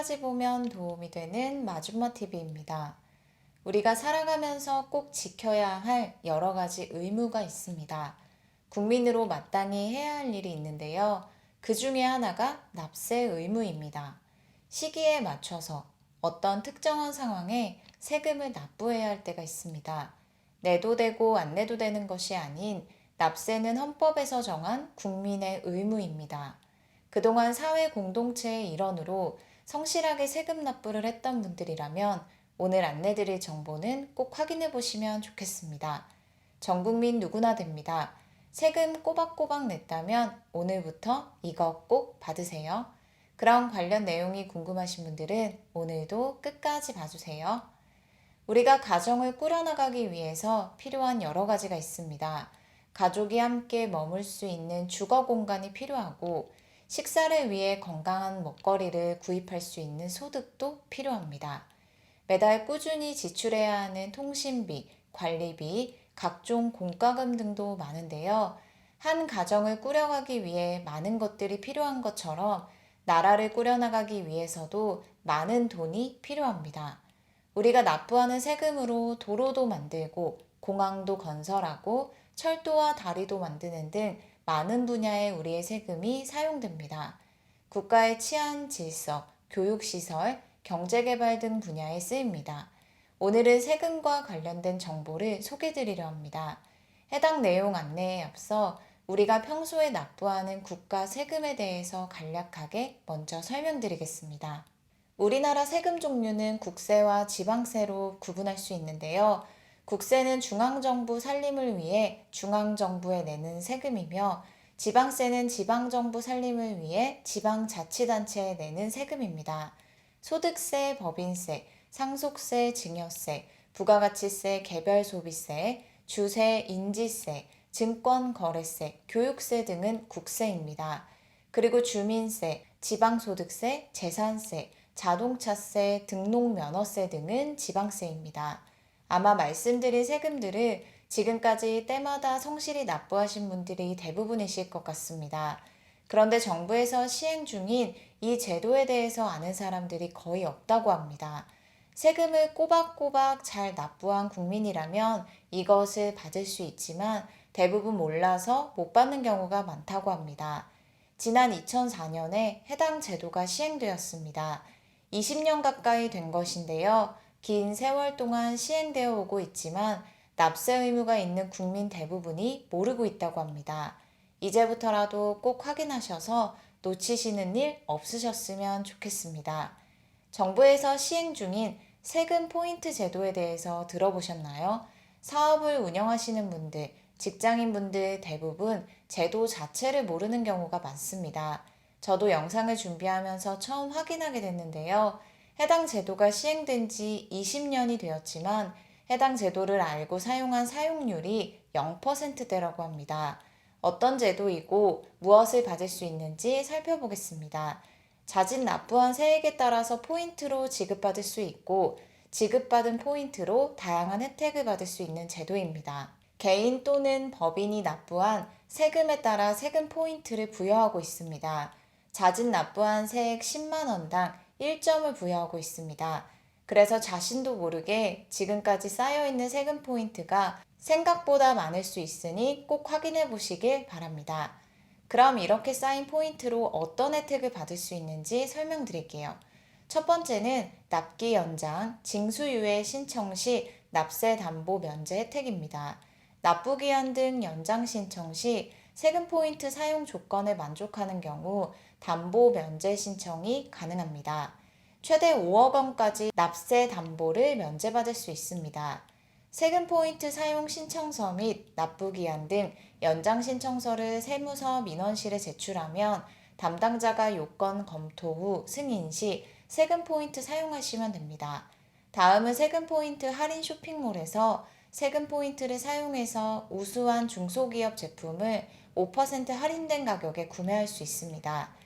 끝까지 보면 도움이 되는 마준마TV입니다. 우리가 살아가면서 꼭 지켜야 할 여러 가지 의무가 있습니다. 국민으로 마땅히 해야 할 일이 있는데요. 그 중에 하나가 납세 의무입니다. 시기에 맞춰서 어떤 특정한 상황에 세금을 납부해야 할 때가 있습니다. 내도 되고 안 내도 되는 것이 아닌 납세는 헌법에서 정한 국민의 의무입니다. 그동안 사회 공동체의 일원으로 성실하게 세금 납부를 했던 분들이라면 오늘 안내드릴 정보는 꼭 확인해 보시면 좋겠습니다. 전 국민 누구나 됩니다. 세금 꼬박꼬박 냈다면 오늘부터 이거 꼭 받으세요. 그런 관련 내용이 궁금하신 분들은 오늘도 끝까지 봐주세요. 우리가 가정을 꾸려나가기 위해서 필요한 여러 가지가 있습니다. 가족이 함께 머물 수 있는 주거 공간이 필요하고 식사를 위해 건강한 먹거리를 구입할 수 있는 소득도 필요합니다. 매달 꾸준히 지출해야 하는 통신비, 관리비, 각종 공과금 등도 많은데요. 한 가정을 꾸려가기 위해 많은 것들이 필요한 것처럼 나라를 꾸려나가기 위해서도 많은 돈이 필요합니다. 우리가 납부하는 세금으로 도로도 만들고 공항도 건설하고 철도와 다리도 만드는 등 많은 분야에 우리의 세금이 사용됩니다. 국가의 치안, 질서, 교육시설, 경제개발 등 분야에 쓰입니다. 오늘은 세금과 관련된 정보를 소개드리려 합니다. 해당 내용 안내에 앞서 우리가 평소에 납부하는 국가 세금에 대해서 간략하게 먼저 설명드리겠습니다. 우리나라 세금 종류는 국세와 지방세로 구분할 수 있는데요. 국세는 중앙정부 살림을 위해 중앙정부에 내는 세금이며 지방세는 지방정부 살림을 위해 지방자치단체에 내는 세금입니다. 소득세, 법인세, 상속세, 증여세, 부가가치세, 개별소비세, 주세, 인지세, 증권거래세, 교육세 등은 국세입니다. 그리고 주민세, 지방소득세, 재산세, 자동차세, 등록면허세 등은 지방세입니다. 아마 말씀드린 세금들을 지금까지 때마다 성실히 납부하신 분들이 대부분이실 것 같습니다. 그런데 정부에서 시행 중인 이 제도에 대해서 아는 사람들이 거의 없다고 합니다. 세금을 꼬박꼬박 잘 납부한 국민이라면 이것을 받을 수 있지만 대부분 몰라서 못 받는 경우가 많다고 합니다. 지난 2004년에 해당 제도가 시행되었습니다. 20년 가까이 된 것인데요. 긴 세월 동안 시행되어 오고 있지만 납세 의무가 있는 국민 대부분이 모르고 있다고 합니다. 이제부터라도 꼭 확인하셔서 놓치시는 일 없으셨으면 좋겠습니다. 정부에서 시행 중인 세금 포인트 제도에 대해서 들어보셨나요? 사업을 운영하시는 분들, 직장인분들 대부분 제도 자체를 모르는 경우가 많습니다. 저도 영상을 준비하면서 처음 확인하게 됐는데요. 해당 제도가 시행된 지 20년이 되었지만 해당 제도를 알고 사용한 사용률이 0%대라고 합니다. 어떤 제도이고 무엇을 받을 수 있는지 살펴보겠습니다. 자진 납부한 세액에 따라서 포인트로 지급받을 수 있고 지급받은 포인트로 다양한 혜택을 받을 수 있는 제도입니다. 개인 또는 법인이 납부한 세금에 따라 세금 포인트를 부여하고 있습니다. 자진 납부한 세액 10만 원당 1점을 부여하고 있습니다. 그래서 자신도 모르게 지금까지 쌓여있는 세금 포인트가 생각보다 많을 수 있으니 꼭 확인해 보시길 바랍니다. 그럼 이렇게 쌓인 포인트로 어떤 혜택을 받을 수 있는지 설명드릴게요. 첫 번째는 납기 연장, 징수유예 신청 시 납세 담보 면제 혜택입니다. 납부기한 등 연장 신청 시 세금 포인트 사용 조건에 만족하는 경우 담보 면제 신청이 가능합니다. 최대 5억 원까지 납세 담보를 면제받을 수 있습니다. 세금 포인트 사용 신청서 및 납부기한 등 연장 신청서를 세무서 민원실에 제출하면 담당자가 요건 검토 후 승인 시 세금 포인트 사용하시면 됩니다. 다음은 세금 포인트 할인 쇼핑몰에서 세금 포인트를 사용해서 우수한 중소기업 제품을 5% 할인된 가격에 구매할 수 있습니다.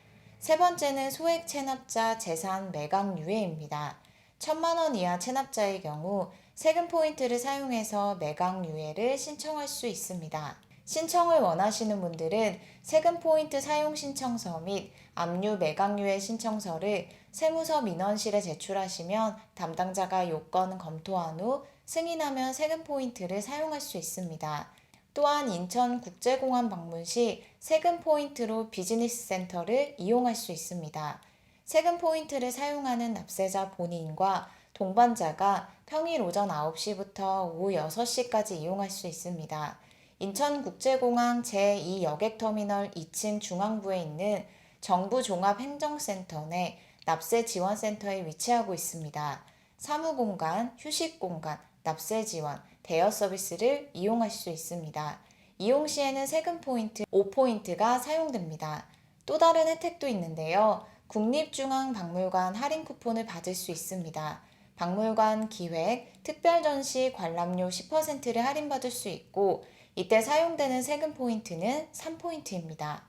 세 번째는 소액 체납자 재산 매각 유예입니다. 1,000만 원 이하 체납자의 경우 세금 포인트를 사용해서 매각 유예를 신청할 수 있습니다. 신청을 원하시는 분들은 세금 포인트 사용 신청서 및 압류 매각 유예 신청서를 세무서 민원실에 제출하시면 담당자가 요건 검토한 후 승인하면 세금 포인트를 사용할 수 있습니다. 또한 인천국제공항 방문 시 세금 포인트로 비즈니스 센터를 이용할 수 있습니다. 세금 포인트를 사용하는 납세자 본인과 동반자가 평일 오전 9시부터 오후 6시까지 이용할 수 있습니다. 인천국제공항 제2여객터미널 2층 중앙부에 있는 정부종합행정센터 내 납세지원센터에 위치하고 있습니다. 사무공간, 휴식공간, 납세지원, 대여 서비스를 이용할 수 있습니다. 이용 시에는 세금 포인트 5포인트가 사용됩니다. 또 다른 혜택도 있는데요. 국립중앙박물관 할인 쿠폰을 받을 수 있습니다. 박물관 기획, 특별 전시 관람료 10%를 할인받을 수 있고 이때 사용되는 세금 포인트는 3포인트입니다.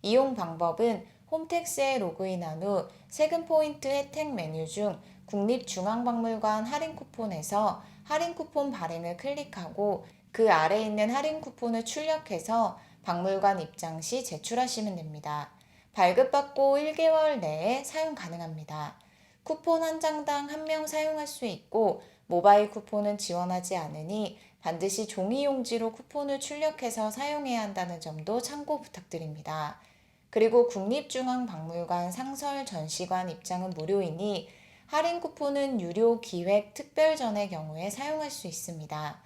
이용 방법은 홈택스에 로그인한 후 세금 포인트 혜택 메뉴 중 국립중앙박물관 할인 쿠폰에서 할인 쿠폰 발행을 클릭하고 그 아래 있는 할인 쿠폰을 출력해서 박물관 입장 시 제출하시면 됩니다. 발급받고 1개월 내에 사용 가능합니다. 쿠폰 한 장당 1명 사용할 수 있고 모바일 쿠폰은 지원하지 않으니 반드시 종이 용지로 쿠폰을 출력해서 사용해야 한다는 점도 참고 부탁드립니다. 그리고 국립중앙박물관 상설 전시관 입장은 무료이니 할인 쿠폰은 유료 기획 특별전의 경우에 사용할 수 있습니다.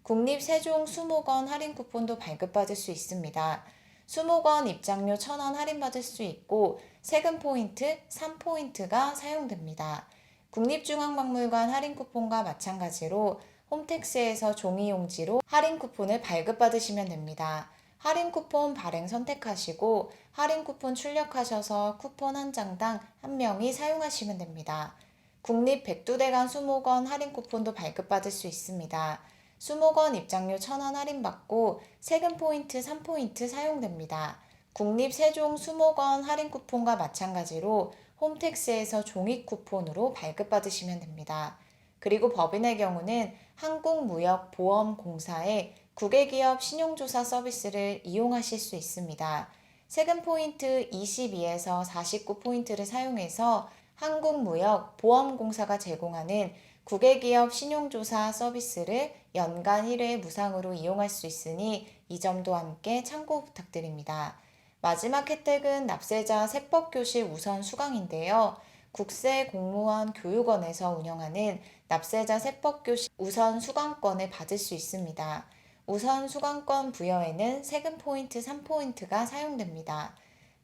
국립세종수목원 할인 쿠폰도 발급받을 수 있습니다. 수목원 입장료 1,000원 할인받을 수 있고 세금 포인트 3포인트가 사용됩니다. 국립중앙박물관 할인 쿠폰과 마찬가지로 홈택스에서 종이 용지로 할인 쿠폰을 발급받으시면 됩니다. 할인 쿠폰 발행 선택하시고 할인 쿠폰 출력하셔서 쿠폰 한 장당 1명이 사용하시면 됩니다. 국립백두대간 수목원 할인 쿠폰도 발급받을 수 있습니다. 수목원 입장료 1,000원 할인받고 세금 포인트 3포인트 사용됩니다. 국립세종수목원 할인 쿠폰과 마찬가지로 홈택스에서 종이 쿠폰으로 발급받으시면 됩니다. 그리고 법인의 경우는 한국무역보험공사의 국외기업 신용조사 서비스를 이용하실 수 있습니다. 세금 포인트 22에서 49포인트를 사용해서 한국무역보험공사가 제공하는 국외기업 신용조사 서비스를 연간 1회 무상으로 이용할 수 있으니 이 점도 함께 참고 부탁드립니다. 마지막 혜택은 납세자 세법교실 우선 수강인데요. 국세공무원 교육원에서 운영하는 납세자 세법교실 우선 수강권을 받을 수 있습니다. 우선 수강권 부여에는 세금 포인트 3포인트가 사용됩니다.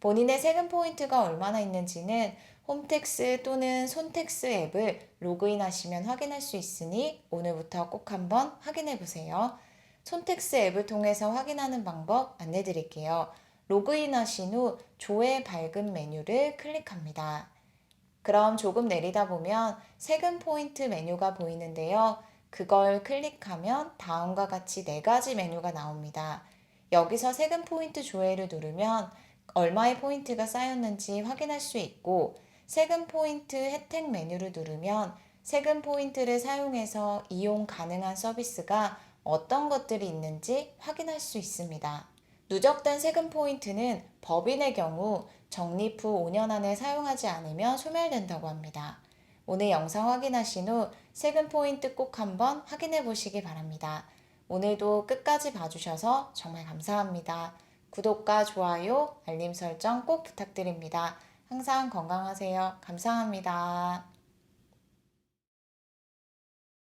본인의 세금 포인트가 얼마나 있는지는 홈택스 또는 손택스 앱을 로그인하시면 확인할 수 있으니 오늘부터 꼭 한번 확인해 보세요. 손택스 앱을 통해서 확인하는 방법 안내 드릴게요. 로그인하신 후 조회 발급 메뉴를 클릭합니다. 그럼 조금 내리다 보면 세금 포인트 메뉴가 보이는데요. 그걸 클릭하면 다음과 같이 4가지 메뉴가 나옵니다. 여기서 세금 포인트 조회를 누르면 얼마의 포인트가 쌓였는지 확인할 수 있고 세금 포인트 혜택 메뉴를 누르면 세금 포인트를 사용해서 이용 가능한 서비스가 어떤 것들이 있는지 확인할 수 있습니다. 누적된 세금 포인트는 법인의 경우 적립 후 5년 안에 사용하지 않으면 소멸된다고 합니다. 오늘 영상 확인하신 후 세금 포인트 꼭 한번 확인해 보시기 바랍니다. 오늘도 끝까지 봐주셔서 정말 감사합니다. 구독과 좋아요, 알림 설정 꼭 부탁드립니다. 항상 건강하세요. 감사합니다.